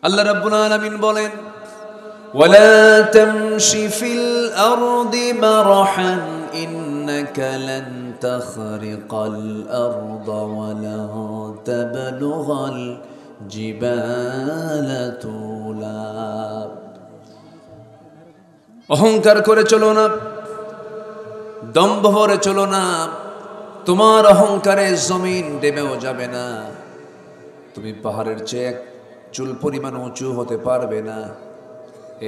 আল্লাহ রাব্বুল আলামিন বলেন, ওয়ালা তামশি ফিল আরদি মারহান ইন্নাকা লান তাখরিকাল আরদা ওয়ালা তাবলুগাল জিবালা তুলা। অহংকার করে চলো না, দম্ভ ভরে চলো না। তোমার অহংকারে জমিন ডেবেও যাবে না। তুমি পাহাড়ের চেয়ে এক চুল পরিমাণ উঁচু হতে পারবে না।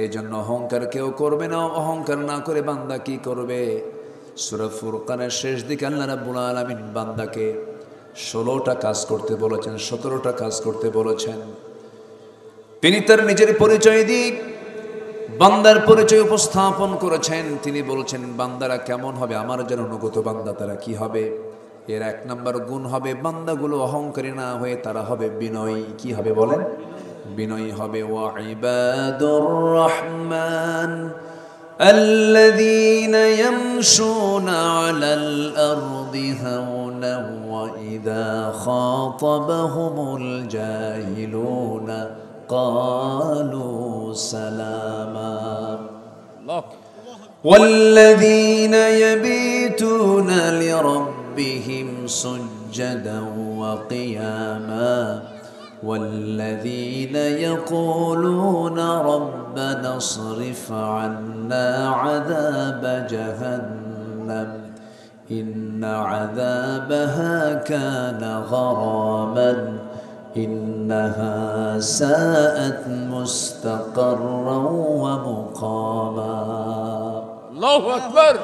এই জন্য অহংকার কেউ করবে না। অহংকার না করে বান্দা কি করবে? সূরা ফুরকানের শেষ দিকে আল্লাহ রাব্বুল আলামিন বান্দাকে 16টা কাজ করতে বলেছেন, 17টা কাজ করতে বলেছেন। তিনি তার নিজের পরিচয় দিয়ে বান্দার পরিচয় উপস্থাপন করেছেন। তিনি বলছেন বান্দারা কেমন হবে, আমার যেন অনুগত বান্দা তারা কি হবে। এর 1 নম্বর গুণ হবে বান্দাগুলো অহংকারী না হয়ে তারা হবে বিনয়ী। কি হবে বলেন? বিনয়ী হবে। ওয়া ইবাদুর রহমান আল্লাযীনা ইয়ামশুনা আলাল আরদি হাওনা ওয়া ইযা খাতাবাহুমুল জাহিলুনা ক্বালু সালামা। والذين يبيتون لربهم سجدا وقياما والذين يقولون ربنا اصرف عنا عذاب جهنم إن عذابها كان غراما إنها ساءت مستقرا ومقاما. الله أكبر.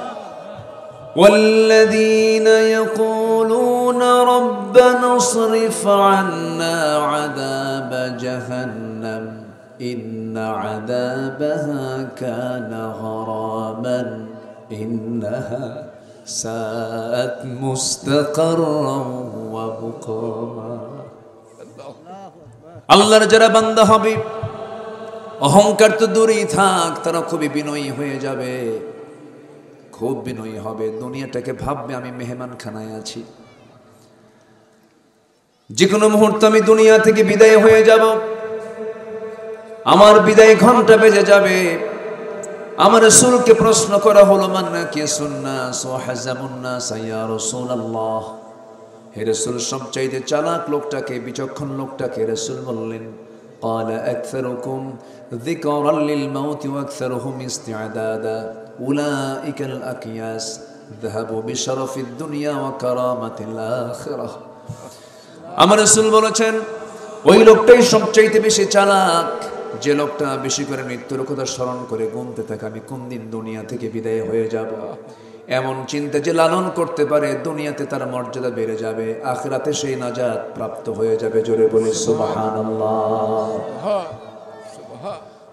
والذين يقولون ربنا اصرف عنا عذاب جهنم إن عذابها كان غراما إنها ساءت مستقرا ومقاما. আল্লাহর যারা বান্দা হবে অহংকার তো দূরেই থাক, তারা খুবই বিনয়ী হয়ে যাবে, খুব বিনয়ী হবে। দুনিয়াটাকে ভাববে আমি মেহমানখানায় আছি, যে কোনো মুহূর্তে আমি দুনিয়া থেকে বিদায় হয়ে যাব, আমার বিদায় ঘন্টা বেজে যাবে। আমার রাসূলকে প্রশ্ন করা হলো মান নাকিসুন নাস ওয়া হাজামুন নাস ইয়া রাসূলুল্লাহ। হে রাসূল, সবচাইতে চালাক লোকটাকে, বিচক্ষণ লোকটাকে? রাসূল বললেন ক্বালা আকসারুকুম যিকরান লিল মাউত ওয়া আকসারুহুম ইসতিআদাদা উলাইকাল আকিয়াস যাহাবু বিশরাফিদ দুনিয়া ওয়া কারামাতিল আখিরাহ। আমার রাসূল বলেছেন ওই লোকটাই সবচাইতে বেশি চালাক, যে লোকটা বেশি করে মৃত্যুর কথা স্মরণ করে গুনতে থাকে আমি কোন দিন দুনিয়া থেকে বিদায় হয়ে যাব, এমন চিন্তা যে লালন করতে পারে। দুনিয়াতে তার মর্যাদা বেড়ে যাবে, আখিরাতে সেই নাজাত প্রাপ্ত হয়ে যাবে। জোরে বলে সুবহানাল্লাহ।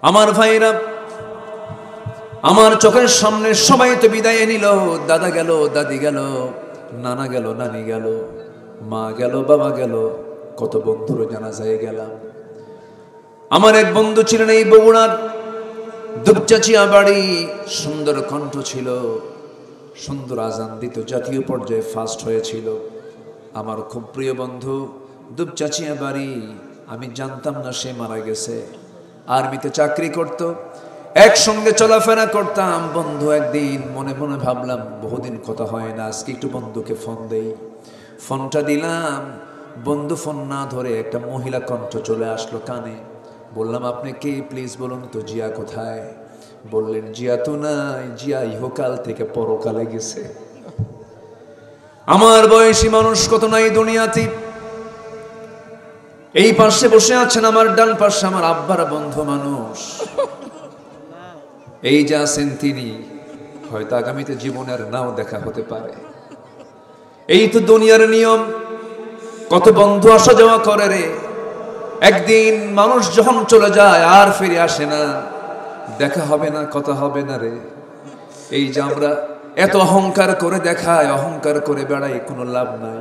আমার ভাইরা, আমার চোখের সামনে সবাই তো বিদায় নিল। দাদা গেল, দাদি গেল, নানা গেল, নানি গেল, মা গেল, বাবা গেল, কত বন্ধুর জানাজায় গেলাম। আমার এক বন্ধু ছিলেন এই বগুড়ার দুপচাচিয়া বাড়ি, সুন্দর কণ্ঠ ছিল, সুন্দর আজান দিত, জাতীয় পর্যায়ে ফার্স্ট হয়েছিল। আমার খুব প্রিয় বন্ধু, দুপচাচিয়া বাড়ি। আমি জানতাম না সে মারা গেছে। আর্মিতে চাকরি করত, একসঙ্গে চলাফেরা করতাম। বন্ধু একদিন মনে মনে ভাবলাম বহুদিন কথা হয় না, আজকে একটু বন্ধুকে ফোন দেই। ফোনটা দিলাম, বন্ধু ফোন না ধরে একটা মহিলা কণ্ঠ চলে আসলো কানে। বললাম আপনি কে, প্লিজ বলুন তো, জিয়া কোথায়? বললেন জিয়া তো নাই, জিয়া ইহকাল থেকে পরকালে গেছে। আমার বয়সী মানুষ কত নাই দুনিয়াতে। এই পাশে বসে আছেন, আমার ডান পাশে আমার আব্বার বন্ধু মানুষ। এই যে আছেন তিনি, হয়তো আগামীতে জীবনের নাও দেখা হতে পারে। এই তো দুনিয়ার নিয়ম, কত বন্ধু আসা যাওয়া করে রে। একদিন মানুষ যখন চলে যায় আর ফিরে আসে না, দেখা হবে না, কথা হবে না রে। এই যে আমরা এত অহংকার করে দেখায়, অহংকার করে বেড়াই, কোনো লাভ নাই।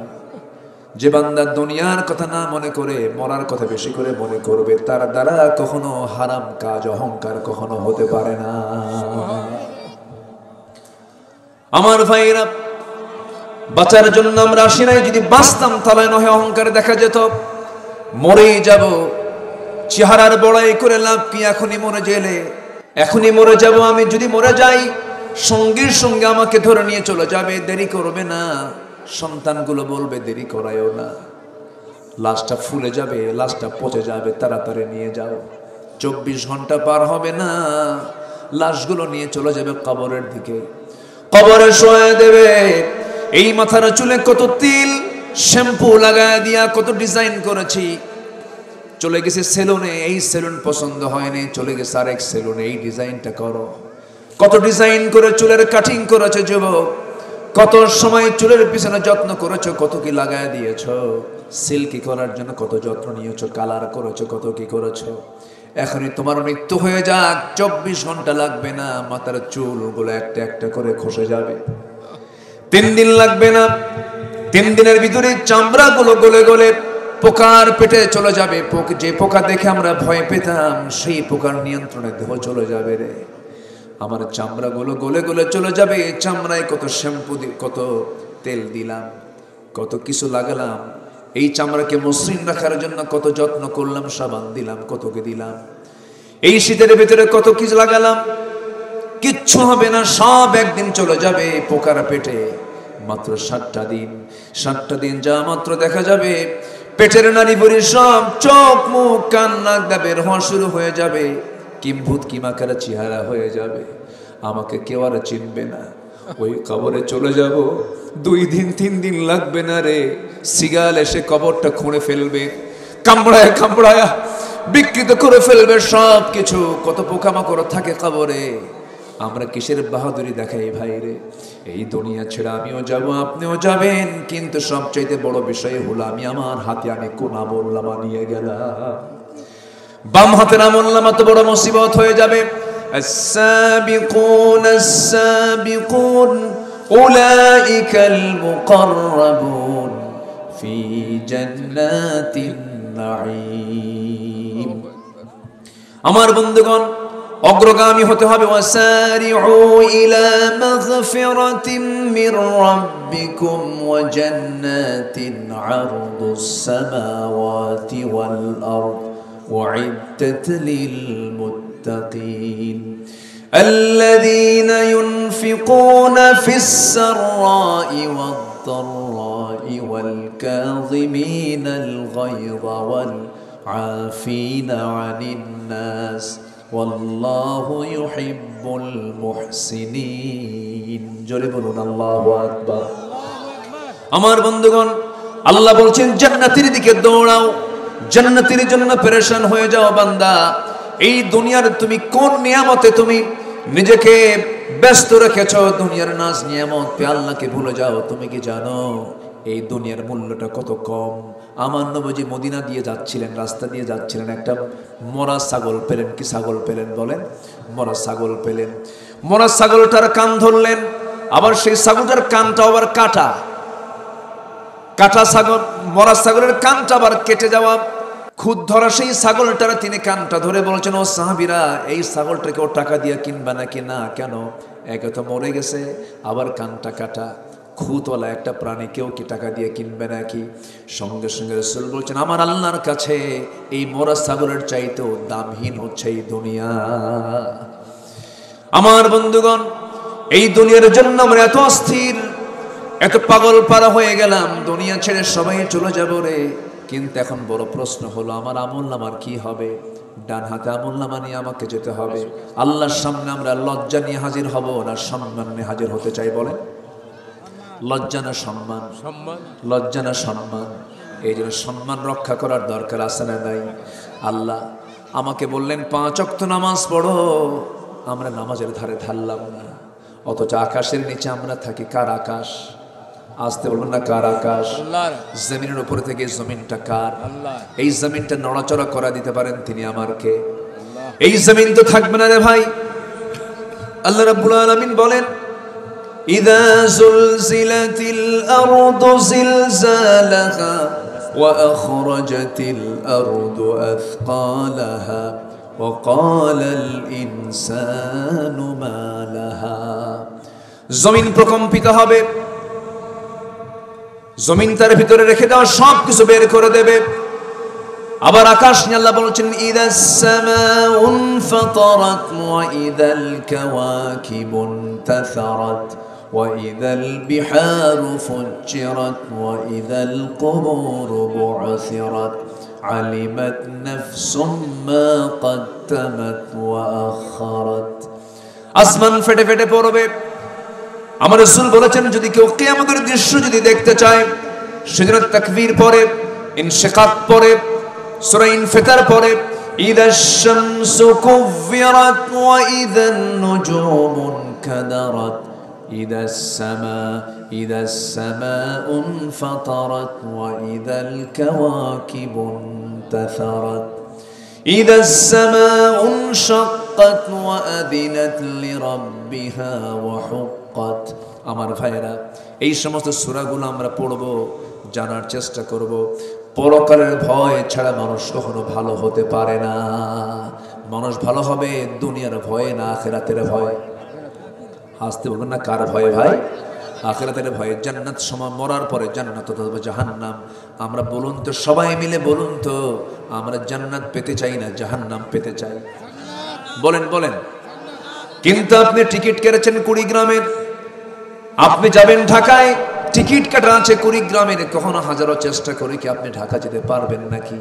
যে বান্দা দুনিয়ার কথা না মনে করে মরার কথা বেশি করে মনে করবে, তার দ্বারা কখনো হারাম কাজ, অহংকার কখনো হতে পারে না। আমার ভাইরা, বাঁচার জন্য আমরা আসি নাই, যদি বাঁচতাম তাহলে নয় অহংকার দেখা যেত। মরেই যাব, চেহারার বড়াই করে লাভ কি? এখনই মরে গেলে, এখনই মরে যাব আমি। যদি মরে যাই, সঙ্গে সঙ্গে আমাকে ধরে নিয়ে চলে যাবে, দেরি করবে না। সন্তানগুলো বলবে দেরি করায়ও না, লাশটা ফুলে যাবে, লাশটা পচে যাবে, তাড়াতাড়ি নিয়ে যাও। 24 ঘন্টা পার হবে না, লাশগুলো নিয়ে চলে যাবে কবরের দিকে। কবরে শোয়া দেবে। এই মাথার চুলে কত তিল শ্যাম্পু লাগায় দিয়া কত ডিজাইন করেছি। চলে গেছে সেলুনে, এই সেলুন পছন্দ হয়নি, চলে গেছে আরেক সেলুনে, এই ডিজাইনটা করো। কত ডিজাইন করে চুলের কাটিং করেছে যুবক, কত সময় চুলের পিছনে যত্ন করেছো, কত কি লাগায় দিয়েছো। সিল্কি করার জন্য কত যত্ন নিয়েছো, কালার করেছো, কত কি করেছো। এখনই তোমার মৃত্যু হয়ে যাক, 24 ঘন্টা লাগবে না, মাথার চুলগুলো একটা একটা করে খসে যাবে। 3 দিন লাগবে না, 3 দিনের ভিতরে চামড়াগুলো গলে গলে পোকার পেটে চলে যাবে। যে পোকা দেখে আমরা ভয় পেতাম, সেই পোকার নিয়ন্ত্রণে দেহ চলে যাবে রে। আমার চামড়াগুলো গলে গলে চলে যাবে। চামড়ায় কত শ্যাম্পু কত তেল দিলাম, কত কিছু লাগালাম। এই চামড়াকে মসৃণ রাখার জন্য কত যত্ন করলাম, সাবান দিলাম, কত কি দিলাম। এই শীতের ভিতরে কত কিছু লাগালাম, কিচ্ছু হবে না, সব একদিন চলে যাবে পোকার পেটে। মাত্র 7টা দিন, 7টা দিন যা মাত্র দেখা যাবে পেটের নাড়ি ভুঁড়ি সব, চোখ মুখ কান নাক দা বের হওয়া শুরু হয়ে যাবে। কিম্ভূত কিমাকার চেহারা হয়ে যাবে, আমাকে কেউ আর চিনবে না। ওই কবরে চলে যাব, 2 দিন 3 দিন লাগবে না রে। সিগাল এসে কবরটা খুঁড়ে ফেলবে, কামড়ায় কামড়ায় বিকৃত করে ফেলবে সব কিছু। কত পোকামাকড় থাকে কবরে। আমরা কিসের বাহাদুরি দেখাই ভাই রে? এই দুনিয়া ছেড়ে আমিও যাব, আপনিও যাবেন, কিন্তু সবচাইতে বড় বিষয় হলো আমি আমার হাতে আমি কোন আমলনামা নিয়ে গেলাম। বাম হাতের আমলনামা তো বড় মুসিবত হয়ে যাবে। السابقون السابقون أولئك المقربون في جنات النعيم। আমার বন্ধুগণ, অগ্রগামী হতে হবে। ওয়াসারিউ ইলা মাগফিরাতিন মির রাব্বিকুম ওয়া জান্নাতিন আরদুস সামাওয়াতি ওয়াল আরদ উইদ্দাত লিল মুত্তাকিন আল্লাযীনা ইউনফিকুনা ফিস সাররাই ওয়াদ দাররাই ওয়াল কাযিমিনাল গায়যা ওয়াল আফিনা আনিন নাস ওয়াল্লাহু ইউহিব্বুল মুহসিনিন। জোরে বলুন আল্লাহু আকবার। আমার বন্ধুগণ, আল্লাহ বলছেন জান্নাতের দিকে দৌড়াও, জান্নাতের জন্য পেরেশান হয়ে যাও বান্দা। এই দুনিয়ার তুমি কোন নিয়ামতে তুমি নিজেকে ব্যস্ত রেখেছ? দুনিয়ার নাজ নিয়ামত পে আল্লাহকে ভুলে যাও। তুমি কি জানো এই দুনিয়ার মূল্যটা কত কম? আমার নবী মদিনা দিয়ে যাচ্ছিলেন, রাস্তা দিয়ে যাচ্ছিলেন, একটা মরা ছাগল পেলেন। কি ছাগল পেলেন বলেন? মরা ছাগল পেলেন। মরা ছাগলটার কান ধরলেন, আবার সেই ছাগলটার কানটা আবার কাটা কাটা ছাগল, মরা ছাগলের কানটা আবার কেটে যাওয়া। খুদ ধরা সেই ছাগলটার তিনি কানটা ধরে বলছেন, ও সাহাবীরা, এই ছাগলটাকে ও টাকা দিয়ে কিনবা নাকি? না। কেন? একে তো মরে গেছে, আবার কানটা কাটা, খুঁতওয়ালা একটা প্রাণী কেউ কি টাকা দিয়ে কিনবে নাকি? সঙ্গে সঙ্গে রাসূল বলছেন, আমার আল্লাহর কাছে এই মরা ছাগলের চাইতেও দামহীন হচ্ছে এই দুনিয়া। আমার বন্ধুগণ, এই দুনিয়ার জন্য আমরা এত অস্থির, এত পাগল পারা হয়ে গেলাম। দুনিয়া ছেড়ে সবাই চলে যাব রে। কিন্তু এখন বড় প্রশ্ন হলো, আমার আমলনামার কি হবে? ডান হাতে আমলনামা নিয়ে আমাকে যেতে হবে আল্লাহর সামনে। আমরা লজ্জা নিয়ে হাজির হব না সম্মান নিয়ে হাজির হতে চাই? বলেন, লজ্জা না সম্মান? লজ্জা না সম্মান? এই জন্য সম্মান রক্ষা করার দরকার আছে না নাই? আল্লাহ আমাকে বললেন 5 ওয়াক্ত নামাজ পড়ো, আমরা নামাজের ধারে ধারলাম না। অথচ আকাশের নিচে আমরা থাকি। কার আকাশ? আসতে বলবেন না, কার আকাশ? জমিনের উপরে থেকে জমিনটা কার? এই জমিনটা নড়াচড়া করা দিতে পারেন তিনি আমার কে? এই জমিন তো থাকবে না রে ভাই। আল্লাহ রাব্বুল আলামিন বলেন, ইযা যুলজিলাতিল আরদু জিলজালাহা ওয়া আখরাজাতিল আরদু আথকালাহা ওয়া ক্বালাল ইনসানু মা লাহা। জমিন প্রকম্পিত হবে, জমিন তার ভিতরে রেখে দেওয়া সব কিছু বের করে দেবে। আবার আকাশ নিয়ে আল্লাহ বলছেন ইদাস সামাউ ফাতারাত ওয়া ইদাল কাওয়াকিবু ইনতাসারাত ওয়া ইদাল বিহারু ফুজ্জিরাত ওয়া ইদাল কুবুরু বু'সিরাত আলিমাত নাফসুম মা কদ্দামাত ওয়া আখারাত। আসমান ফেটে ফেটে পড়বে। আমার রাসূল বলেছেন যদি কেউ কিয়ামতের দৃশ্য যদি দেখতে চায় সেজন্য তাকবীর পড়ে, ইনশিকাক পড়ে, সূরা ইনফিতার পড়ে, ইদাশ শামসু কুব্বিরাত ওয়া ইদান নুজুমু কাদারাত ইদাস সামাউ ফাতারাত ওয়া ইদাল কাওয়াকিবু ইনতাসারাত ইদাস সামাউ শাক্কাত ওয়া আযিনাত লিরাব্বিহা ওয়া হুক্কাত। আমার ভাইরা, এই সমস্ত সূরাগুলো আমরা পড়ব, জানার চেষ্টা করব। পরকালের ভয় ছাড়া মানুষ কখনো ভালো হতে পারে না। মানুষ ভালো হবে দুনিয়ার ভয়ে না আখিরাতের ভয়ে। হাসতে বলবেন না, কার ভয়ে ভাই? আখিরাতের ভয়ে। জান্নাত সময় মরার পরে জান্নাত অথবা জাহান্নাম। আমরা বলুন তো, সবাই মিলে বলুন তো, আমরা জান্নাত পেতে চাই না জাহান্নাম পেতে চাই? বলেন বলেন। কিন্তু আপনি টিকিট কেটেছেন কুড়িগ্রামের, আপনি যাবেন ঢাকায়, টিকিট কাটা আছে কুড়িগ্রামের। কখনো হাজারো চেষ্টা করে কি আপনি ঢাকা যেতে পারবেন নাকি?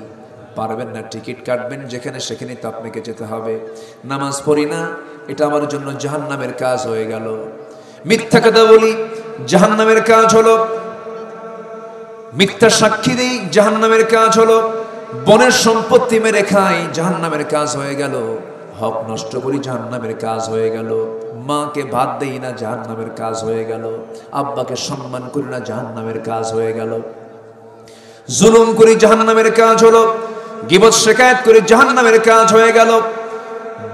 পারবেন না। টিকিট কাটবেন যেখানে, সেখানে তো আপনাকে যেতে হবে। নামাজ পড়ি না, এটা আমার জন্য জাহান্নামের কাজ হয়ে গেল। মিথ্যা কথা বলি, জাহান্নামের কাজ হলো। মিথ্যা সাক্ষী দেই, জাহান্নামের কাজ হলো। বনের সম্পত্তি মেরে খাই, জাহান্নামের কাজ হয়ে গেল। হক নষ্ট করি, জাহান্নামের কাজ হয়ে গেল। মাকে ভাত দেই না, জাহান্নামের কাজ হয়ে গেল। আব্বাকে সম্মান করি না, জাহান্নামের কাজ হয়ে গেল। জুলুম করি, জাহান্নামের কাজ হলো। গীবত শিকায়াত করি, জাহান্নামের কাজ হয়ে গেল।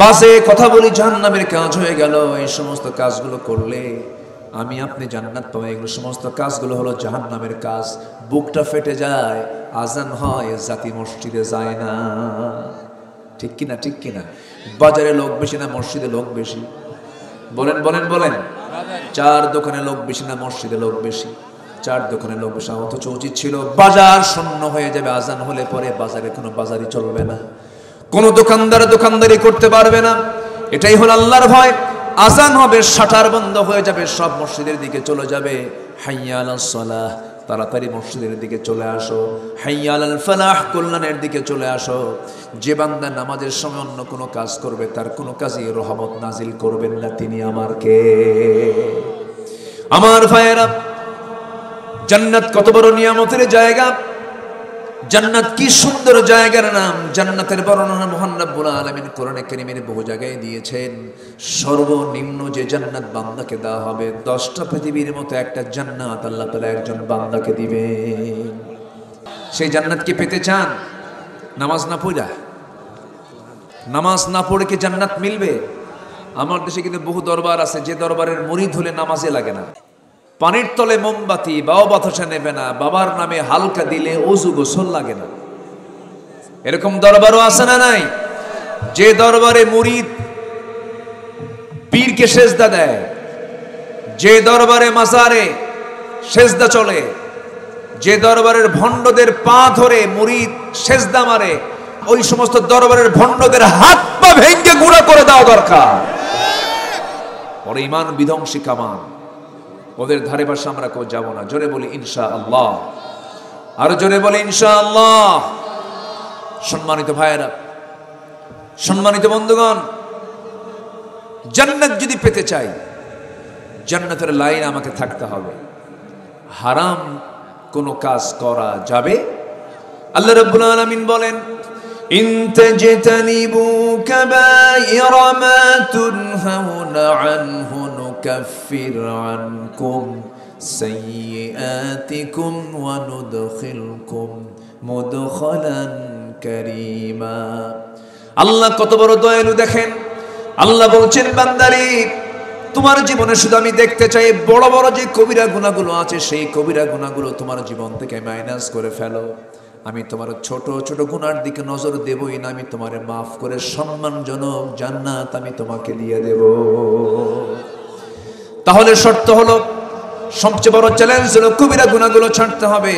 বাজে কথা বলি, জাহান্নামের কাজ হয়ে গেল। এই সমস্ত কাজগুলো করলে আমি আপনি জান্নাত পাবো। এগুলো সমস্ত কাজগুলো হলো জাহান্নামের কাজ। বুকটা ফেটে যায়, আজান হয়, জাতি মসজিদে যায় না। ঠিক কিনা? ঠিক কিনা? বাজারে লোক বেশি না মসজিদে লোক বেশি? বলেন বলেন বলেন। চার দোকানে লোক বেশি না মসজিদে লোক বেশি? চার দোকানে লোক বেশি। অথচ উচিত ছিল বাজার শূন্য হয়ে যাবে আজান হলে পরে, বাজারে কোনো বাজারই চলবে না, কোনো দোকানদার দোকানদারি করতে পারবে না। এটাই হলো আল্লাহর ভয়। আজান হবে, শাটার বন্ধ হয়ে যাবে, সব মসজিদের দিকে চলে যাবে। হাইয়া আলাস সালাহ, তাড়াতাড়ি মসজিদের দিকে চলে আসো। হাইয়া আলাল ফালাহ, কল্যাণের দিকে চলে আসো। যে বান্দা নামাজের সময় অন্য কোনো কাজ করবে, তার কোনো কাজই রহমত নাজিল করবেন না। তিনি আমার কে? আমার ভাইয়েরা, জান্নাত কত বড় নিয়ামতের জায়গা। জান্নাত কি সুন্দর জায়গার নাম। জান্নাতের বর্ণনা মহান রব্বুল আলামিন কোরআনে কারীমের বহু জায়গায় দিয়েছেন। সর্বনিম্ন যে জান্নাত বান্দাকে দেওয়া হবে, 10টা পৃথিবীর মতো একটা জান্নাত আল্লাহ তাআলা একজন বান্দাকে দিবেন। সেই জান্নাত কি পেতে চান? নামাজ না পড়া, নামাজ না পড়ে কি জান্নাত মিলবে? আমার দেশে কিন্তু বহু দরবার আছে, যে দরবারের মুরিদ হলে নামাজে লাগে না। পানির তলে মোমবাতি, বাবা বাতাসা নেবে না, বাবার নামে হালকা দিলে ওযু গোসল লাগে না। এরকম দরবারও আছে না নাই? যে দরবারে মুরিদ পীরকে সেজদা দেয়, যে দরবারে মাজারে সেজদা চলে, যে দরবারের ভণ্ডদের পা ধরে মুরিদ সেজদা মারে, ওই সমস্ত দরবারের ভণ্ডদের হাত পা ভেঙে গুঁড়া করে দেওয়া দরকার। ওর ঈমান বিধ্বংসী কামান। ওদের ধারে পাশে আমরা কেউ যাবো না। জোরে বলি ইনশাআল্লাহ। আরো জোরে বলি ইনশাআল্লাহ। সম্মানিত ভাইয়েরা, সম্মানিত বন্ধুগণ, জান্নাত যদি পেতে চাই, জান্নাতের লাইন আমাকে থাকতে হবে। হারাম কোনো কাজ করা যাবে? আল্লাহ রাব্বুল আলামিন বলেন, ইন তাজতানিবু কাবাইরা মা তুনহাউনা আনহু নুকাফির আনকুম সাইয়্যাতিকুম ওয়া নুদখিলকুম মুদখালান কারীমা। আল্লাহ কত বড় দয়ালু দেখেন। আল্লাহ বলছেন, বান্দারে তোমার জীবনে শুধু আমি দেখতে চাই বড় বড় যে কবিরা গুনাহগুলো আছে, সেই কবিরা গুনাহগুলো তোমার জীবন থেকে মাইনাস করে ফেলো। আমি তোমার ছোট ছোট গুনার দিকে নজর দেবই না, আমি তোমারে মাফ করে সম্মানজনক জান্নাত আমি তোমাকে দিয়ে দেব। তাহলে শর্ত হলো, সবচেয়ে বড় চ্যালেঞ্জ হলো কবিরা গুনাহগুলো ছাড়তে হবে।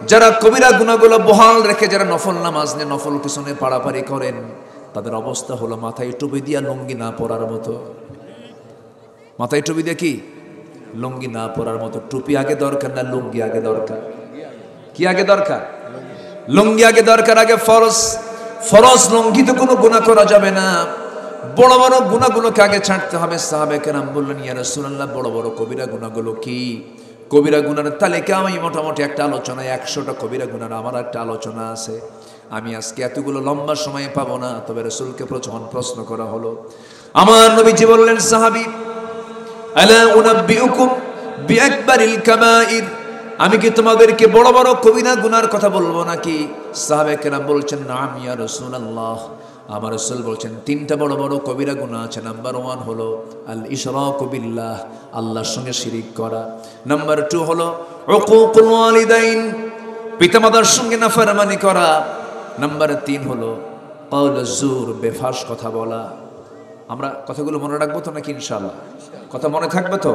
যারা কবিরা গুনাহগুলো বহাল রেখে যারা নফল নামাজ নিয়ে নফল পিছনে পাড়াপাড়ি করেন, তাদের অবস্থা হলো মাথায় টুপি দিয়া লুঙ্গি না পরার মতো। মাথায় টুপি দিয়ে কি লুঙ্গি না পরার মতো। টুপি আগে দরকার না লুঙ্গি আগে দরকার? কি আগে দরকার? লুঙ্গি আগে দরকার। আগে ফরজ। ফরজ লুঙ্গি তো কোনো গুনাহ করা যাবে না, বড় বড় গুনাহগুলোকে আগে ছাড়তে হবে। সাহাবে কেরাম বললেন, ইয়া রাসূলুল্লাহ, বড় বড় কবিরা গুনাহগুলো কি? কবিরা গুনার তালিকা আমি মোটামুটি একটা আলোচনা, 100টা কবিরা গুনার আমার একটা আলোচনা আছে। আমি আজকে এতগুলো লম্বা সময় পাবো না। তবে রাসূলকে প্রশ্ন করা হলো, আমার নবীজি বললেন, সাহাবী, আলা উনাব্বিউকুম বিআকবারিল কাবাইর, আমি কি তোমাদেরকে বড় বড় কবিরা গুনার কথা বলবো নাকি? সাহাবে কেরাম বলছেন, নাম ইয়া রাসূলুল্লাহ। আমার রাসূল বলছেন 3টা বড় বড় কবিরা গুনাহ আছে। নাম্বার 1 হলো আল ইশরাকু বিল্লাহ, আল্লাহর সঙ্গে শিরিক করা। নাম্বার 2 হলো উকুকুল ওয়ালিদাইন, পিতামাতার সঙ্গে নাফরমানি করা। নাম্বার 3 হলো কাউলুজ জুর, বেফাস কথা বলা। আমরা কথাগুলো মনে রাখবো তো নাকি? ইনশাআল্লাহ কথা মনে থাকবে তো?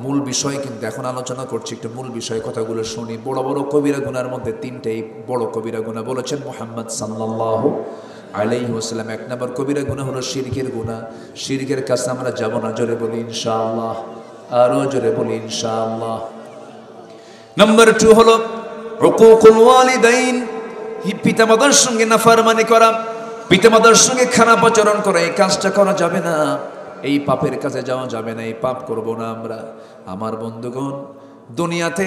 মূল বিষয় কিন্তু এখন আলোচনা করছি, একটু মূল বিষয় কথাগুলো শুনি। বড় বড় কবিরা গুনার মধ্যে 3টাই বড় কবিরা গুনাহ বলেছেন মুহাম্মদ সাল্লাল্লাহু আলাইহি ওয়াসাল্লাম। 1 নম্বর কবিরা গুনাহ হলো শিরকের গুনাহ। শিরকের কাছে আমরা যাব না, জোরে বলি ইনশাআল্লাহ, আরো জোরে বলি ইনশাআল্লাহ। নাম্বার 2 হলো উকুকুল ওয়ালিদাইন, পিতামাতার সঙ্গে নাফরমানি করা, পিতামাতার সঙ্গে খারাপ আচরণ করা। এই কাজটা করা যাবে না, এই পাপের কাছে যাওয়া যাবে না, এই পাপ করব না আমরা। আমার বন্ধুগণ, দুনিয়াতে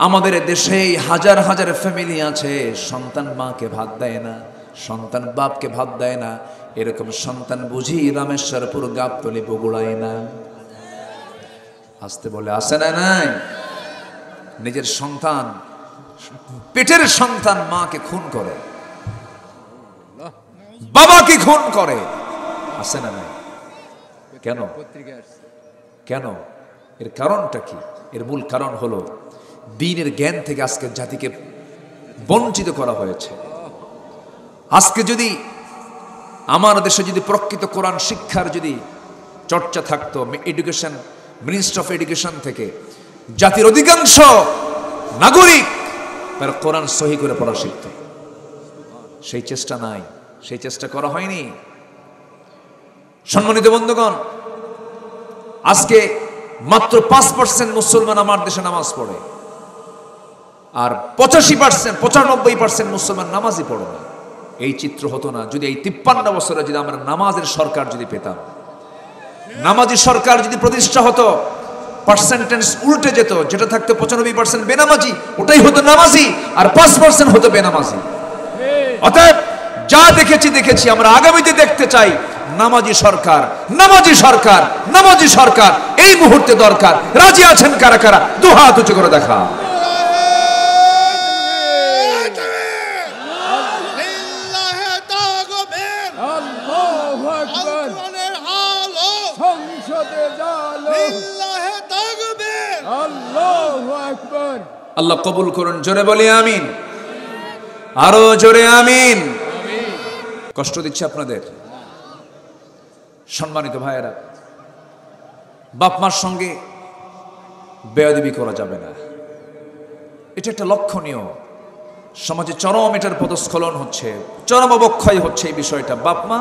আমাদের দেশে হাজার হাজার ফ্যামিলি আছে, সন্তান মাকে ভাত দেয় না, সন্তান বাপকে ভাত দেয় না। এরকম সন্তান বুঝি রামেশ্বরপুর, গাবতলী, বগুড়ায় না? আসতে বলে আসে না? নাই। নিজের সন্তান, পেটের সন্তান মাকে খুন করে, বাবাকে খুন করে, আসে না? নাই। কেন? কেন? এর কারণটা কি? এর মূল কারণ হলো দ্বীনের জ্ঞান থেকে আজকের জাতিকে বঞ্চিত করা হয়েছে। আজকে যদি আমার দেশে যদি প্রকৃত কোরআন শিক্ষার যদি চর্চা থাকতো, এডুকেশন, মিনিস্ট্রি অফ এডুকেশন থেকে জাতির অধিকাংশ নাগরিক তার কোরআন সহি করে পড়া শিখত, সেই চেষ্টা নাই, সেই চেষ্টা করা হয়নি। সম্মানিত বন্ধুগণ, আজকে মাত্র 5% মুসলমান আমার দেশে নামাজ পড়ে, আর 95% মুসলমান নামাজই পড়ে না। এই চিত্র হতো না যদি এই 53 বছরে যদি আমরা নামাজের সরকার যদি পেতাম, নামাজি সরকার যদি প্রতিষ্ঠা হতো, পার্সেন্টেজ উল্টে যেত। যেটা থাকতো 95% বেনামাজি, ওটাই হতো নামাজি, আর 5% হতো বেনামাজি। অতএব যা দেখেছি, আমরা আগামীতে দেখতে চাই নামাজি সরকার, নামাজি সরকার, নামাজি সরকার এই মুহূর্তে দরকার। রাজি আছেন কারা কারা? 2 হাত উঁচু করে দেখা। আল্লাহ কবুল করুন, জোরে বলি আমিন, আরো জোরে আমিন। কষ্ট দিচ্ছে আপনাদের? সম্মানিত ভাইয়েরা, বাপ মার সঙ্গে বেয়াদবি করা যাবে না, এটা একটা লক্ষণীয়। সমাজে চরম এটার পদস্খলন হচ্ছে, চরম অবক্ষয় হচ্ছে এই বিষয়টা। বাপ মা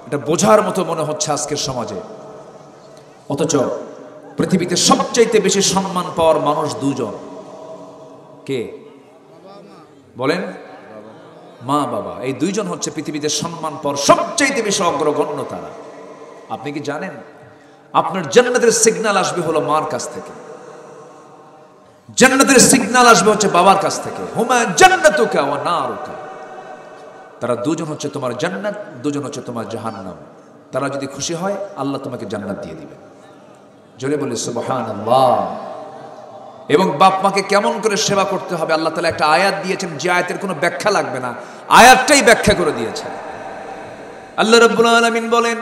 এটা বোঝার মতো মনে হচ্ছে আজকের সমাজে, অথচ পৃথিবীতে সবচাইতে বেশি সম্মান পাওয়ার মানুষ 2 জন। কে বলেন? মা বাবা। এই 2 জন হচ্ছে পৃথিবীতে সম্মান পাওয়ার সবচাইতে বেশি অগ্রগণ্য তারা। আপনি কি জানেন আপনার জান্নাতের সিগন্যাল আসবে হলো মার কাছ থেকে, জান্নাতের সিগন্যাল আসবে হচ্ছে বাবার কাছ থেকে। হুমা জান্নাতুকা ওয়া নারুকা, তারা 2 জন হচ্ছে তোমার জান্নাত, 2 জন হচ্ছে তোমার জাহান্নাম। তারা যদি খুশি হয় আল্লাহ তোমাকে জান্নাত দিয়ে দিবে। জোরে বলি সুবহানাল্লাহ। এবং বাপ মাকে কেমন করে সেবা করতে হবে আল্লাহ তাআলা একটা আয়াত দিয়েছেন, যে আয়াতের কোনো ব্যাখ্যা লাগবে না, আয়াতটাই ব্যাখ্যা করে দিয়েছেন। আল্লাহ রাব্বুল আলামিন বলেন,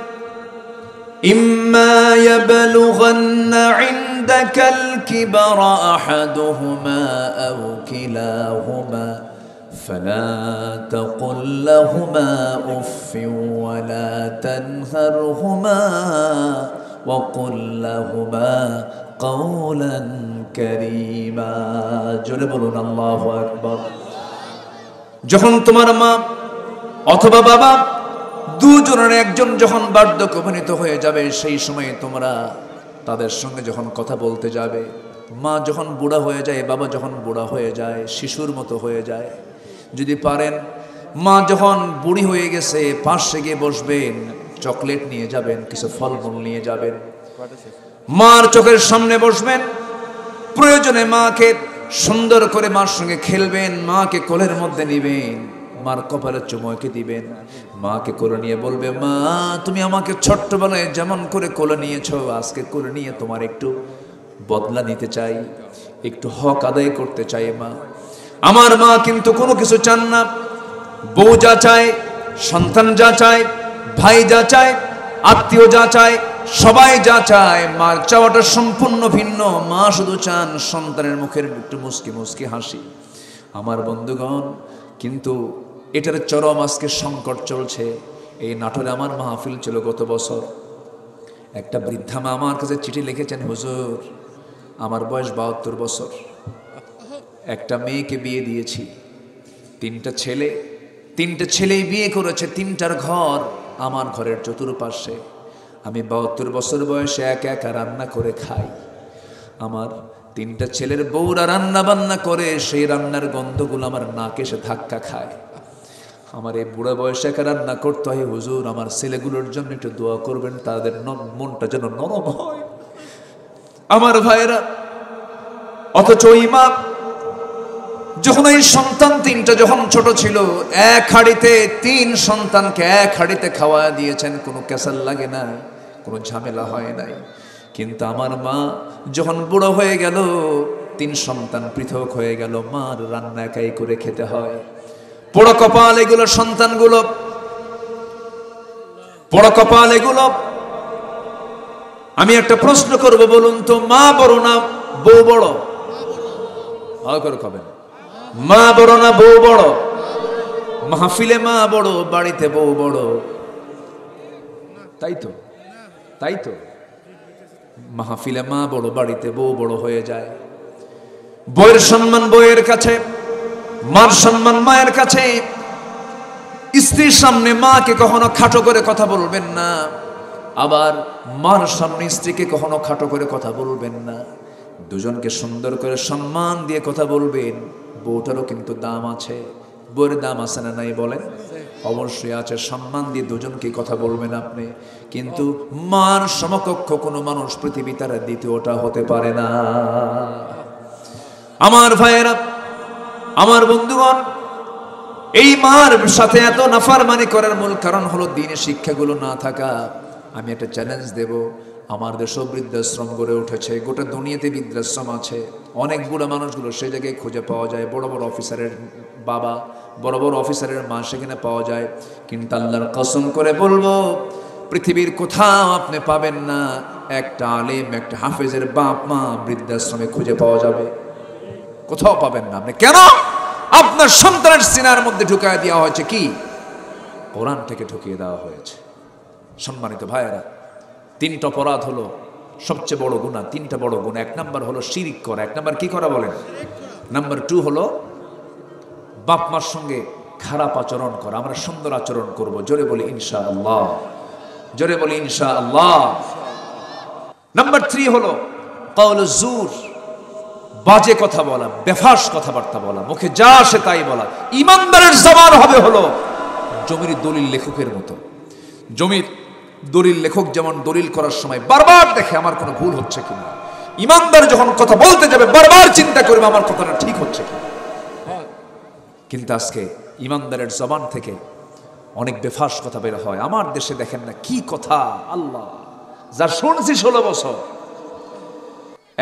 ইম্মা ইয়াবলুগান্না ইনদাকাল কিবরা আহাদুহুমা আও কিলাহুমা ফালা তাকুল লাহুমা উফফিন ওয়ালা তানহারহুমা وقل لهما কওলান কারীমা। জোরে বলুন আল্লাহু আকবার। যখন তোমার মা অথবা বাবা দুজনের একজন যখন বার্ধক্যে উপনীত হয়ে যাবে, সেই সময় তোমরা তাদের সঙ্গে যখন কথা বলতে যাবে, মা যখন বুড়া হয়ে যায়, বাবা যখন বুড়া হয়ে যায়, শিশুর মতো হয়ে যায়, যদি পারেন মা যখন বুড়ি হয়ে গেছে পাশে গিয়ে বসবেন, চকলেট নিয়ে যাবেন, কিছু ফলমূল নিয়ে যাবেন, মার চোখের সামনে বসবেন, প্রয়োজনে মাকে সুন্দর করে মার সঙ্গে খেলবেন, মাকে কোলের মধ্যে নিবেন, মার কপালে চুমুকে দিবেন, মাকে কোলে নিয়ে বলবে, মা তুমি আমাকে ছোট্টবেলায় যেমন করে কোলে নিয়েছো, আজকে কোলে নিয়ে তোমার একটু বদলা নিতে চাই, একটু হক আদায় করতে চাই মা। আমার মা কিন্তু কোনো কিছু চান না। বউ যা চায়, সন্তান যা চায়, ভাই যা চায়, আত্মীয় যা চায়, সবাই যা চায়, মার চাওয়াটা সম্পূর্ণ ভিন্ন। মা শুধু চান সন্তানের মুখের একটু মুস্কি মুস্কি হাসি। আমার বন্ধুগণ, কিন্তু এটার চরম আজকে সংকট চলছে। এই নাটোরে আমার মাহফিল ছিল গত বছর। একটা বৃদ্ধা মা আমার কাছে চিঠি লিখেছেন, হুজুর আমার বয়স 72 বছর, একটা মেয়েকে বিয়ে দিয়েছি, তিনটা ছেলেই বিয়ে করেছে, তিনটার ঘর আমার ঘরের চতুর্পাশে। আমি 72 বছর বয়সে একা একা রান্না করে খাই। আমার তিনটা ছেলের বউরা রান্না বান্না করে, সেই রান্নার গন্ধগুলো আমার নাকে এসে ধাক্কা খায়। আমার এই বুড়া বয়সে একা রান্না করতে হয়, হুজুর আমার ছেলেগুলোর জন্য একটু দোয়া করবেন, তাদের মনটা যেন নরম হয়। আমার ভাইয়েরা, অথচ ওই মা যখন এই সন্তান তিনটা যখন ছোট ছিল, এক হাঁড়িতে 3 সন্তানকে এক হাঁড়িতে খাওয়া দিয়েছেন, কোনো ক্যাসাল লাগে না, কোনো ঝামেলা হয় নাই। কিন্তু আমার মা যখন বুড়ো হয়ে গেল, 3 সন্তান পৃথক হয়ে গেল, মার রান্না একাই করে খেতে হয়। পোড়া কপাল এগুলো, সন্তানগুলো পোড়া কপাল এগুলো। আমি একটা প্রশ্ন করব, বলুন তো, মা বড় না বউ বড়? ভালো করে খাবেন। মা বড় না বউ বড়? মাহফিলে মা বড়, বাড়িতে বউ বড়। তাই তো মাহফিলে মা বড়, বাড়িতে বউ বড় হয়ে যায়। বউয়ের সম্মান বউয়ের কাছে, মার সম্মান মায়ের কাছে। স্ত্রীর সামনে মাকে কখনো খাটো করে কথা বলবেন না, আবার মার সামনে স্ত্রীকে কখনো খাটো করে কথা বলবেন না। দুজনকে সুন্দর করে সম্মান দিয়ে কথা বলবেন। বউটারও কিন্তু দাম আছে। বউয়ের দাম আছে না নাই বলেন? অবশ্যই আছে। সম্মান দিয়ে দুজনকে কথা বলবেন আপনি। কিন্তু মার সমকক্ষ কোনো মানুষ পৃথিবী তার দ্বিতীয়টা হতে পারে না। আমার ভাইয়েরা, আমার বন্ধুগণ, এই মার সাথে এত নাফরমানি করার মূল কারণ হলো দ্বীনি শিক্ষাগুলো না থাকা। আমি একটা চ্যালেঞ্জ দেব, আমার দেশও বৃদ্ধাশ্রম গড়ে উঠেছে, গোটা দুনিয়াতে বৃদ্ধাশ্রম আছে। অনেক বুড়া মানুষগুলো সেই জায়গায় খুঁজে পাওয়া যায়। বড় বড় অফিসারের বাবা, বড় বড় অফিসারের মা সেখানে পাওয়া যায়। কিন্তু আল্লাহর কসম করে বলবো, পৃথিবীর কোথাও আপনি পাবেন না একটা আলেম, একটা হাফেজের বাপ মা বৃদ্ধাশ্রমে খুঁজে পাওয়া যাবে। কোথাও পাবেন না আপনি। কেন? আপনার সন্তানের সিনার মধ্যে ঢুকিয়ে দেওয়া হয়েছে কি? কোরআন থেকে ঢুকিয়ে দেওয়া হয়েছে। সম্মানিত ভাইয়েরা, 3টা অপরাধ হলো সবচেয়ে বড় গুনাহ। 3টা বড় গুনাহ। 1 নাম্বার হলো শিরিক করা। 1 নাম্বার কি করা বলেন? নাম্বার 2 হলো বাপ মার সঙ্গে খারাপ আচরণ করা। আমরা সুন্দর আচরণ করব। জোরে বলি ইনশাআল্লাহ, জোরে বলি ইনশাআল্লাহ। নাম্বার 3 হলো কাউলুজ জুর, বাজে কথা বলা, বেফাস কথাবার্তা বলা, মুখে যা আসে তাই বলা। ইমানদারের জবান হবে হলো জমির দলিল লেখকের মতো। জমির দলিল লেখক যেমন দলিল করার সময় বারবার দেখে আমার কোনো ভুল হচ্ছে কিনা, ইমানদার যখন কথা বলতে যাবে বারবার চিন্তা করবে আমার কথাটা ঠিক হচ্ছে কিনা। কিন্তু আজকে ইমানদারের জবান থেকে অনেক বেফাস কথা বের হয়। আমার দেশে দেখেন না কি কথা, আল্লাহ, যা শুনছি 16 বছর।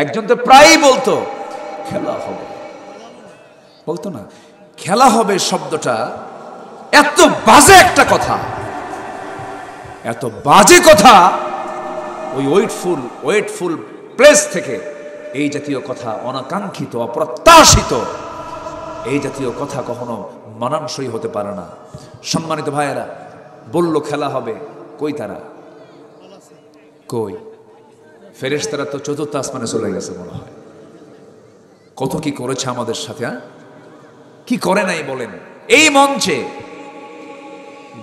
একজন তো প্রায়ই বলতো খেলা হবে, বলতো না খেলা হবে শব্দটা এত বাজে একটা কথা, এত বাজে কথা। ওই ওয়েটফুল প্লেস থেকে এই জাতীয় কথা অনাকাঙ্ক্ষিত, অপ্রত্যাশিত এই জাতীয় কথা কখনো মানানসই হতে পারে না। সম্মানিত ভাইয়েরা, বলল খেলা হবে, কই তারা? কই ফেরেশতারা তো চতুর্থ আসমানে চলে গেছে মনে হয়। কত কি করেছে আমাদের সাথে, কি করে নাই বলেন। এই মঞ্চে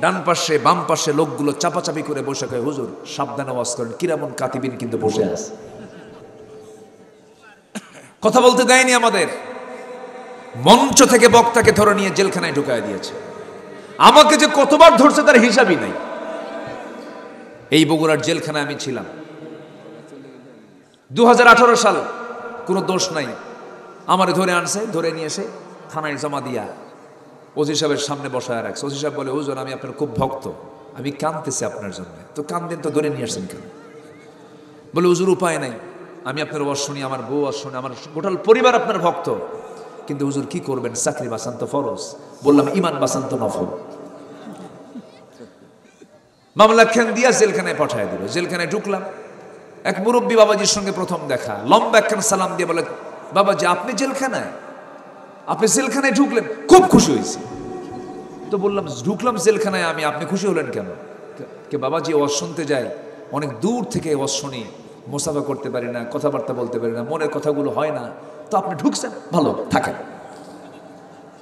ডান পাশে বাম পাশে লোকগুলো চাপাচাপি করে বসে কয়, হুজুর সাবধানে ওয়াজ করেন, কিরামন কাতিবিন কিন্তু বসে আছে, কথা বলতে দেয়নি আমাদের। মঞ্চ থেকে বক্তাকে ধরে নিয়ে জেলখানায় ঢুকায় দিয়েছে। আমাকে যে কতবার ধরছে তার হিসাবই নাই। এই বগুড়ার জেলখানায় আমি ছিলাম 2018 সাল, কোনো দোষ নাই। আমারে ধরে আনছে, ধরে নিয়ে এসে থানায় জমা দিয়া ওসি সাহেবের সামনে বসায় রাখছে। ওসি সাহেব বলে, হুজুর আমি আপনার খুব ভক্ত, আমি কাঁদতেছি আপনার জন্য। তো কান্দেন তো, ধরে নিয়ে আসছেন কেন? বলে, হুজুর উপায় নাই, আমি আপনার ওয়াজ শুনি, আমার বউ ওয়াজ শুনি, আমার গোটাল পরিবার আপনার ভক্ত, কিন্তু হুজুর কি করবেন, চাকরি বাঁচান তো ফরজ। বললাম, ইমান বাঁচান তো নফল। মামলা খান দিয়া জেলখানায় পাঠায় দিল। জেলখানায় ঢুকলাম, এক মুরব্বী বাবাজির সঙ্গে প্রথম দেখা। লম্বা একখান সালাম দিয়ে বলে, বাবাজি আপনি জেলখানায়, আপনি জেলখানায় ঢুকলেন? খুব খুশি হয়েছি। তো বললাম, ঢুকলাম জেলখানায় আমি, আপনি খুশি হলেন কেন? কে বাবাজি ওয়াজ শুনতে যাই, অনেক দূর থেকে ওয়াজ শুনি, মোসাফা করতে পারি না, কথাবার্তা বলতে পারি না, মনের কথাগুলো হয় না, তো আপনি ঢুকছেন, ভালো থাকেন।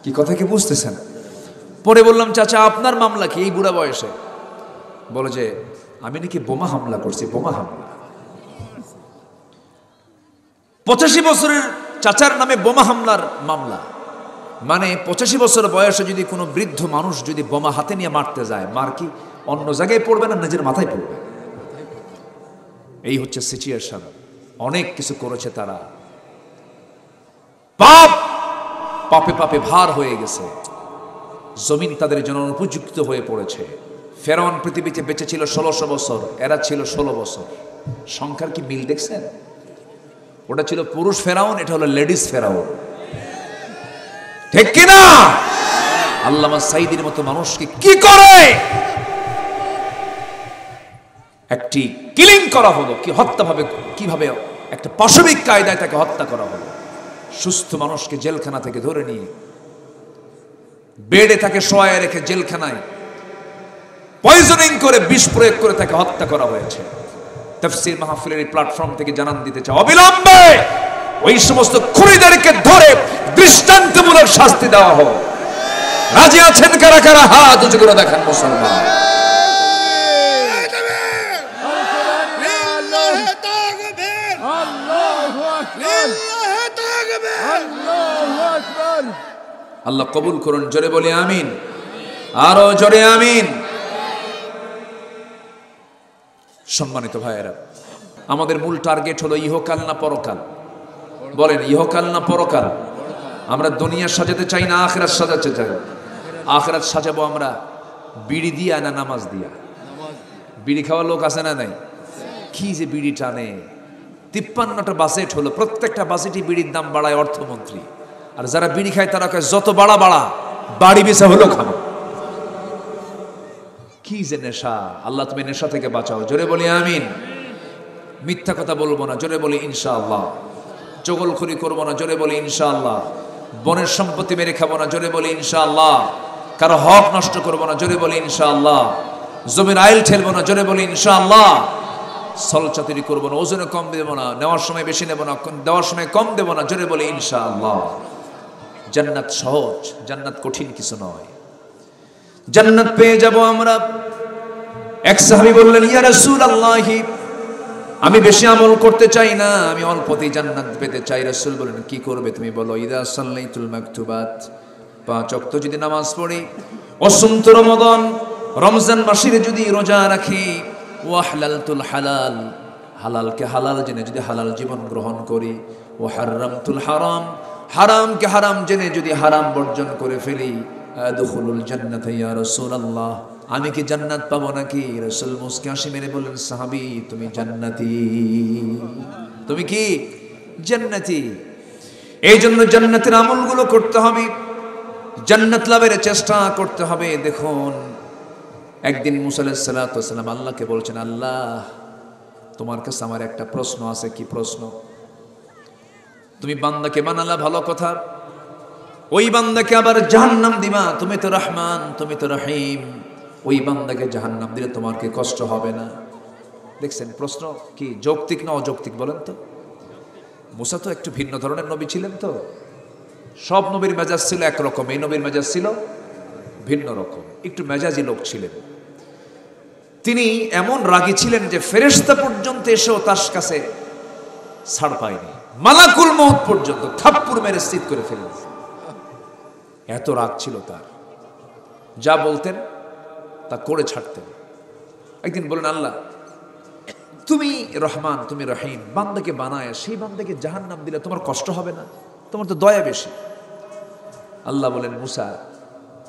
কি কথা কি বুঝতেছেন? পরে বললাম, চাচা আপনার মামলা কি এই বুড়া বয়সে? বলে যে আমি নাকি বোমা হামলা করছি। বোমা হামলা? 85 বছরের চাচার নামে বোমা হামলার মামলা? মানে 85 বছর বয়সে যদি কোনো বৃদ্ধ মানুষ যদি বোমা হাতে নিয়ে মারতে যায়, মার কি অন্য জায়গায় পড়বে না নিজের মাথায় পড়বে? এই হচ্ছে সিচুয়েশন। অনেক কিছু করেছে তারা, পাপ পাপে পাপে ভার হয়ে গেছে, জমিন তাদের জন্য উপযুক্ত হয়ে পড়েছে। ফেরাউন পৃথিবীতে বেঁচে ছিল 1600 বছর, এরা ছিল 16 বছর। সংখ্যার কি মিল দেখছেন? ওটা ছিল পুরুষ ফেরাউন, এটা হলো লেডিস ফেরাউন, ঠিক কিনা? আল্লামা সাইদির মতো মানুষকে কি করে একটি কিলিং করা হলো, কি হত্যা ভাবে, কিভাবে একটা পাশবিক কায়দায় তাকে হত্যা করা হলো। সুস্থ মানুষকে জেলখানা থেকে ধরে নিয়ে বেডে তাকে শোয়ায় রেখে জেলখানায় পয়জনিং করে, বিষ প্রয়োগ করে তাকে হত্যা করা হয়েছে। তাফসীর মাহফিলের এই প্ল্যাটফর্ম থেকে জানান দিতে চাই, অবিলম্বে ওই সমস্ত খুনিদেরকে ধরে দৃষ্টান্তমূলক শাস্তি দেওয়া হোক। রাজি আছেন কারা কারা? হাত উঁচু করে দেখান মুসলমান। আল্লাহ কবুল করুন, জোরে বলি আমিন, আরো জোরে আমিন। সম্মানিত ভাইয়েরা, আমাদের মূল টার্গেট হলো ইহকাল না পরকাল? বলেন, ইহকাল না পরকাল? আমরা দুনিয়া সাজাতে চাই না আখিরাত সাজাতে চাই? আখিরাত সাজাবো আমরা বিড়ি দিয়া না নামাজ দিয়া? বিড়ি খাওয়ার লোক আছে না নাই? কি যে বিড়ি টানে! 53টা বাজেট হলো, প্রত্যেকটা বাজেটই বিড়ির দাম বাড়ায় অর্থমন্ত্রী। আর যারা বিড়ি খায় তারা কয় যত বাড়া বাড়া, বাড়ি বেচা হলো খাবো। কি যে নেশা! আল্লাহ তুমি নেশা থেকে বাঁচাও, জোরে বলি আমিন। মিথ্যা কথা বলবো না, জোরে বলি ইনশাআল্লাহ। চগলখড়ি করবো না, জোরে বলি ইনশাআল্লাহ। বনের সম্পত্তি মেরে খাবো না, জোরে বলি ইনশাআল্লাহ। কারো হক নষ্ট করবো না, জোরে বলি ইনশাআল্লাহ। জমির আইল ঠেলবো না, জোরে বলি ইনশাআল্লাহ। ছলচাতুরি করবো না, ওজনে কম দেবো না, নেওয়ার সময় বেশি নেবো না, দেওয়ার সময় কম দেবো না, জোরে বলি ইনশাআল্লাহ। জান্নাত সহজ, জান্নাত কঠিন কিছু নয়, জান্নাত পেয়ে যাব আমরা। এক সাহাবী বললেন, ইয়া রাসূলুল্লাহ, আমি বেশি আমল করতে চাই না, আমি অল্পতেই জান্নাত পেতে চাই। রাসূল বলেন, কি করবে তুমি বলো? ইদা সাল্লাইতুল মাকতুবাত, 5 ওয়াক্ত যদি নামাজ পড়ি, ওয়াসুমতু রমাদান, রমজান মাসের যদি রোজা রাখি, ওয়াহলালতুল হালাল, হালালকে হালাল জেনে যদি হালাল জীবন গ্রহণ করি, ওয়াহাররামতুল হারাম, হারামকে হারাম জেনে যদি হারাম বর্জন করে ফেলি, আদখুলুল জান্নাত ইয়া রাসূলুল্লাহ, আমি কি জান্নাত পাবো নাকি? রাসূল মুস্কি হাসি মেরে বললেন, সাহাবী তুমি জান্নাতি, তুমি কি জান্নাতি। এই জন্য জান্নাতের আমলগুলো করতে হবে, জান্নাত লাভের চেষ্টা করতে হবে। দেখুন, একদিন মুসা আলাইহিস সালাতু ওয়াস সালাম আল্লাহকে বলছেন, আল্লাহ তোমার কাছে আমার একটা প্রশ্ন আছে। কি প্রশ্ন? তুমি বান্দাকে বানালা ভালো কথা, ওই বান্দাকে আবার জাহান্নাম দিবা। তুমি তো রহমান, তুমি তো রহিম, ওই বান্দাকে জাহান্নাম দিলে তোমার কি কষ্ট হবে না? দেখছেন প্রশ্ন কি যৌক্তিক না অযৌক্তিক বলেন তো? মুসা তো একটু ভিন্ন ধরনের নবী ছিলেন। তো সব নবীর মেজাজ ছিল একরকম, এই নবীর মেজাজ ছিল ভিন্ন রকম, একটু মেজাজি লোক ছিলেন। তিনি এমন রাগী ছিলেন যে ফেরেশতা পর্যন্ত এসেও তার কাছে ছাড় পায়নি, মালাকুল মউত পর্যন্ত থাপ্পড় মেরে স্থির করে ফেলেন। এত রাগ ছিল তার, যা বলতেন তা করে ছাড়তেন। একদিন বলেন, আল্লাহ তুমি রহমান, তুমি রহিম, বান্দাকে বানায় সেই বান্দাকে জাহান্নাম দিলে তোমার কষ্ট হবে না? তোমার তো দয়া বেশি। আল্লাহ বলেন, মুসা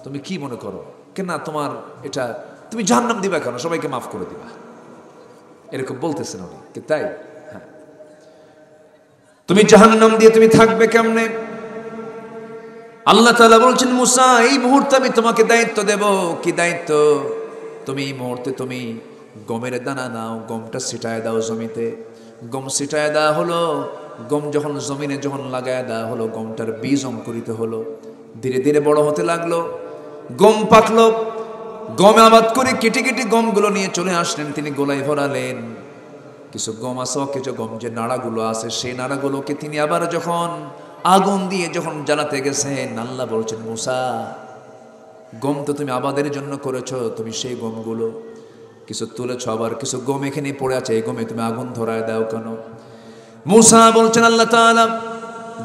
তুমি কি মনে করো কেন তোমার এটা, তুমি জাহান্নাম দিবা কেন, সবাইকে মাফ করে দিবা, এরকম বলতেছেন উনি কি তাই? হ্যাঁ, তুমি জাহান্নাম দিয়ে তুমি থাকবে কেমনে? আল্লাহ তাআলা বলছেন, মুসা এই মুহূর্তে আমি তোমাকে দায়িত্ব দেব। কি দায়িত্ব? তুমি এই মুহূর্তে তুমি গমের দানা নাও, গমটা ছিটায় দাও জমিতে। গম ছিটায় দেওয়া হলো, গম যখন জমিনে যখন লাগায় দেওয়া হলো, গমটার বীজ অঙ্কুরিত হলো, ধীরে ধীরে বড় হতে লাগলো, গম পাকলো। গম আবাদ করে কেটে কেটে গমগুলো নিয়ে চলে আসলেন, তিনি গোলায় ভরালেন। কিছু গম আছে, কিছু গম যে নাড়াগুলো আছে সেই নাড়াগুলোকে তিনি আবার যখন আগুন দিয়ে যখন জ্বালাতে গেছেন, আল্লাহ বলছেন, মুসা গম তো তুমি আবাদের জন্য করেছো, তুমি সেই গমগুলো কিছু তুলেছ, আবার কিছু গম এখানে পড়ে আছে, এই গমে তুমি আগুন ধরায় দাও কেন? মুসা বলছেন, আল্লাহ তাআলা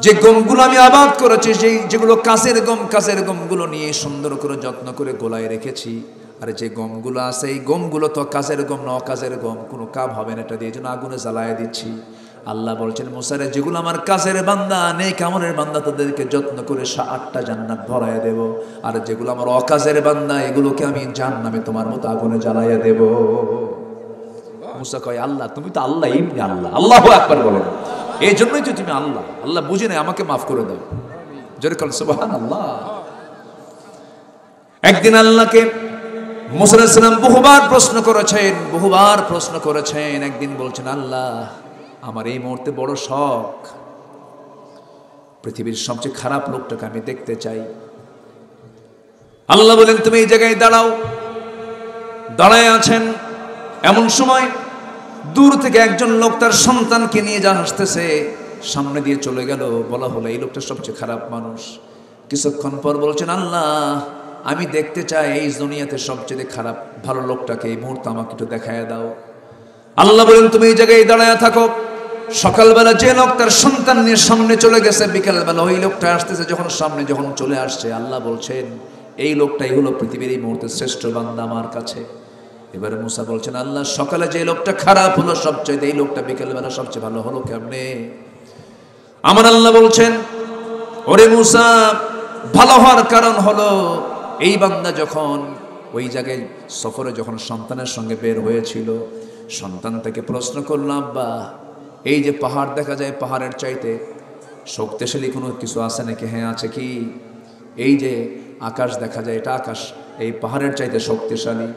যে গমগুলো আমি আবাদ করেছি, যেগুলো কাছের গম, কাছের গমগুলো নিয়ে সুন্দর করে যত্ন করে গোলায় রেখেছি, আর যে গমগুলো আছে এই গমগুলো তো কাছের গম না, অকাজের গম, কোনো কাজ হবে না, এটা দিয়ে যেন আগুনে জ্বালায় দিচ্ছি। আল্লাহ বলছেন, মুসারে যেগুলো আমার কাছের বান্দা, নেক আমলের বান্দা, তাদেরকে যত্ন করে 8টা জান্নাত ভরাইয়া দেব, আর যেগুলো আমার অকাজের বান্দা এগুলোকে আমি জাহান্নামে তোমার মতো আগুনে জ্বালাইয়া দেব। মুসা কয়, আল্লাহ তুমি তো আল্লাহ, এমনি আল্লাহ, আল্লাহু আকবার বলেন, এই জন্যই তো তুমি আল্লাহ। আল্লাহ বুঝে নেই, আমাকে মাফ করে দাও। জোরে বলেন সুবহানাল্লাহ। একদিন আল্লাহকে মুসা আলাইহিস সালাম বহুবার প্রশ্ন করেছেন। একদিন বলছেন, আল্লাহ আমার এই মুহূর্তে বড় শখ, পৃথিবীর সবচেয়ে খারাপ লোকটাকে আমি দেখতে চাই। আল্লাহ বলেন, তুমি এই জায়গায় দাঁড়াও। দাঁড়ায় আছেন, এমন সময় দূর থেকে একজন লোক তার সন্তানকে নিয়ে যা আসতেছে, সামনে দিয়ে চলে গেল। বলা হলো, এই লোকটা সবচেয়ে খারাপ মানুষ। কিছুক্ষণ পর বলছেন, আল্লাহ আমি দেখতে চাই এই দুনিয়াতে সবচেয়ে খারাপ ভালো লোকটাকে, এই মুহূর্তে আমাকে একটু দেখায় দাও। আল্লাহ বলেন, তুমি এই জায়গায় দাঁড়ায় থাকো। সকালবেলা যে লোক তার সন্তান নিয়ে সামনে চলে গেছে, বিকেলবেলা ওই লোকটা আসতেছে, যখন সামনে যখন চলে আসছে, আল্লাহ বলছেন, এই লোকটাই হলো পৃথিবীর এই মুহূর্তে শ্রেষ্ঠ বান্দা আমার কাছে। এবারে মুসা বলছেন, আল্লাহ সকালে যে লোকটা খারাপ হলো সবচেয়ে, এই লোকটা বিকেলবেলা সবচেয়ে ভালো হলো কেমনে? আমার আল্লাহ বলছেন, ওরে মুসা, ভালো হওয়ার কারণ হলো এই বান্দা যখন ওই জায়গায় সফরে যখন সন্তানের সঙ্গে বের হয়েছিল, সন্তান থেকে প্রশ্ন করল, আব্বা এই যে পাহাড় দেখা যায়, পাহাড়ের চাইতে শক্তিশালী কোনো কিছু আছে নাকি? হ্যাঁ আছে। কি? এই যে আকাশ দেখা যায়, এটা আকাশ এই পাহাড়ের চাইতে শক্তিশালী।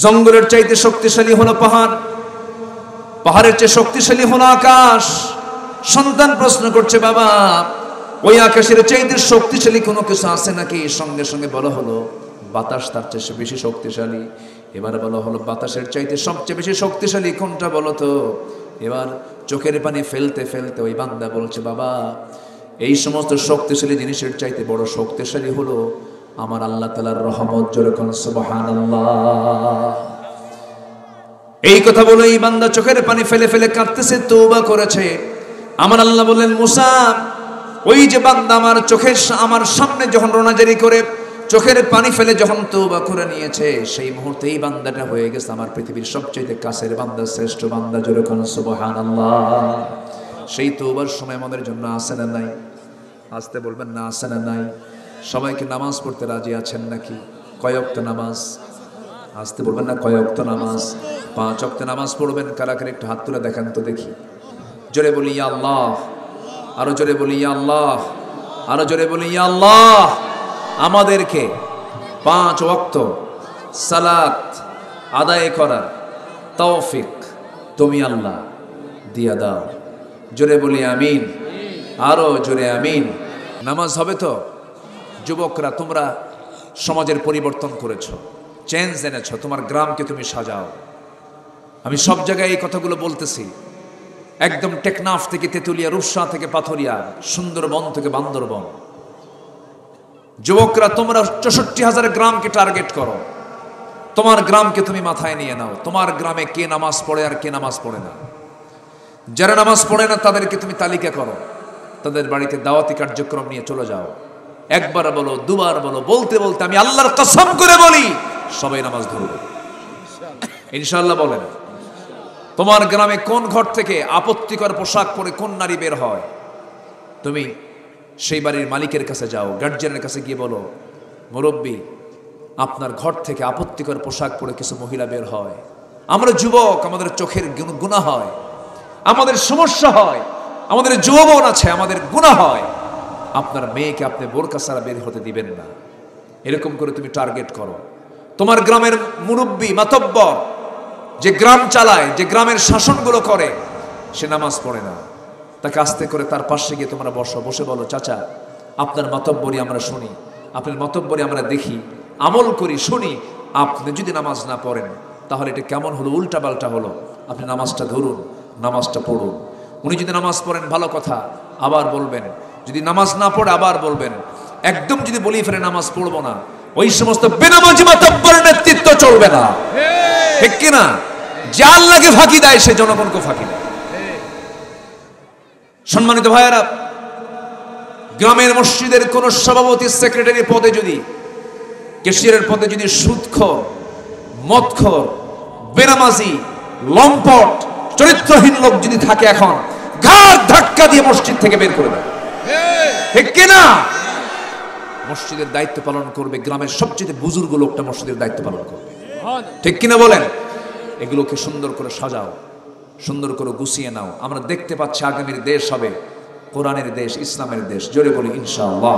জঙ্গলের চাইতে শক্তিশালী হলো পাহাড়, পাহাড়ের চেয়ে শক্তিশালী হলো আকাশ। সন্তান প্রশ্ন করছে, বাবা ওই আকাশের চাইতে শক্তিশালী কোনো কিছু আছে নাকি? সঙ্গে সঙ্গে বলা হলো, বাতাস তার চেয়ে বেশি শক্তিশালী। এবারে বলা হলো, বাতাসের চাইতে সবচেয়ে বেশি শক্তিশালী কোনটা বলো তো? এবার চোখের পানি ফেলতে ফেলতে ওই বান্দা বলছে, বাবা এই সমস্ত শক্তিশালী জিনিসের চাইতে বড় শক্তিশালী হলো আমার আল্লাহ তাআলার রহমত। জোরে কোন সুবহানাল্লাহ। এই কথা বলে এই বান্দা চোখের পানি ফেলে ফেলে কাঁদতেছে, তওবা করেছে। আমার আল্লাহ বললেন, মুসা ওই যে বান্দা আমার সামনে যখন রোনাজারি করে চোখের পানি ফেলে যখন তওবা করে নিয়েছে, সেই মুহূর্তে এই বান্দাটা হয়ে গেছে আমার পৃথিবীর সবচেয়ে কাছের বান্দা, শ্রেষ্ঠ বান্দা। জোরে কোন সুবহানাল্লাহ। সেই তওবার সময় আমাদের জন্য আছে না নাই? আসতে বলবেন না, আছে না নাই? সবাইকে নামাজ পড়তে রাজি আছেন নাকি? কয় ওয়াক্ত নামাজ? আসতে বলবেন না, কয় ওয়াক্ত নামাজ? 5 ওয়াক্ত নামাজ পড়বেন। কারা কারা একটু হাত তুলে দেখান তো দেখি। জোরে বলি ইয়া আল্লাহ, আরো জোরে বলি ইয়া আল্লাহ, আরো জোরে বলি ইয়া আল্লাহ। আমাদেরকে 5 ওয়াক্ত সালাত আদায় করার তৌফিক তুমি আল্লাহ দিয়া দাও। জোরে বলি আমিন, আরো জোরে আমিন। নামাজ হবে তো? যুবকরা তোমরা সমাজের পরিবর্তন করেছো, চেঞ্জ এনেছো, তোমার গ্রামকে তুমি সাজাও। আমি সব জায়গায় এই কথাগুলো বলতেছি, একদম টেকনাফ থেকে তেতুলিয়া, রূপসা থেকে পাথরিয়া, সুন্দরবন থেকে বান্দরবন। যুবকরা তোমরা 64,000 গ্রামকে টার্গেট করো, তোমার গ্রামকে তুমি মাথায় নিয়ে নাও। তোমার গ্রামে কে নামাজ পড়ে আর কে নামাজ পড়ে না, যারা নামাজ পড়ে না তাদেরকে তুমি তালিকা করো, তাদের বাড়িতে দাওয়াতি কার্যক্রম নিয়ে চলে যাও। একবার বলো, দুবার বলো, বলতে বলতে আমি আল্লাহর কসম করে বলি সবাই নামাজ ধরবে ইনশাআল্লাহ। বলেন, তোমার গ্রামে কোন ঘর থেকে আপত্তিকর পোশাক পরে কোন নারী বের হয়, তুমি সেই বাড়ির মালিকের কাছে যাও, গার্জিয়ানের কাছে গিয়ে বলো, মুরব্বী আপনার ঘর থেকে আপত্তিকর পোশাক পরে কিছু মহিলা বের হয়। আমরা যুবক, আমাদের চোখের গুনাহ হয়, আমাদের সমস্যা হয়, আমাদের যৌবন আছে, আমাদের গুনাহ হয়। আপনার মেয়েকে আপনি বোরকা ছাড়া বের হতে দিবেন না। এরকম করে তুমি টার্গেট করো। তোমার গ্রামের মুরব্বী মাতব্বর, যে গ্রাম চালায়, যে গ্রামের শাসনগুলো করে, সে নামাজ পড়ে না, তাকে আস্তে করে তার পাশে গিয়ে তোমরা বসো, বসে বলো, চাচা আপনার মাতব্বরি আমরা শুনি, আপনার মাতব্বরি আমরা দেখি, আমল করি, শুনি। আপনি যদি নামাজ না পড়েন তাহলে এটা কেমন হলো, উল্টা পাল্টা হলো। আপনি নামাজটা ধরুন, নামাজটা পড়ুন। উনি যদি নামাজ পড়েন ভালো কথা, আবার বলবেন। যদি নামাজ না পড়ে আবার বলবেন। একদম যদি বলি ফেলে নামাজ পড়বো না, ওই সমস্ত বেনামাজি মাতব্বরের নেতৃত্ব চলবে না, ঠিক কিনা? যে আল্লাহকে ফাঁকি দেয় সে জনগণকে ফাঁকি দেয়। সম্মানিত ভাইয়েরা, গ্রামের মসজিদের কোন সভাপতি, সেক্রেটারি পদে যদি, ক্যাশিয়ারের পদে যদি সুদখোর, মদখোর, বেনামাজি, লম্পট, চরিত্রহীন লোক যদি থাকে, এখন ঘাড় ধাক্কা দিয়ে মসজিদ থেকে বের করে দেয়, ঠিক কিনা? মসজিদের দায়িত্ব পালন করবে গ্রামের সবচেয়ে বুজুর্গ লোকটা, মসজিদের দায়িত্ব পালন করবে, ঠিক কিনা বলেন? এগুলোকে সুন্দর করে সাজাও, সুন্দর করে গুছিয়ে নাও। আমরা দেখতে পাচ্ছি আগামীর দেশ হবে কোরআনের দেশ, ইসলামের দেশ। জোরে বলি ইনশাআল্লাহ,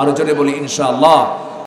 আরো জোরে বলি ইনশাআল্লাহ।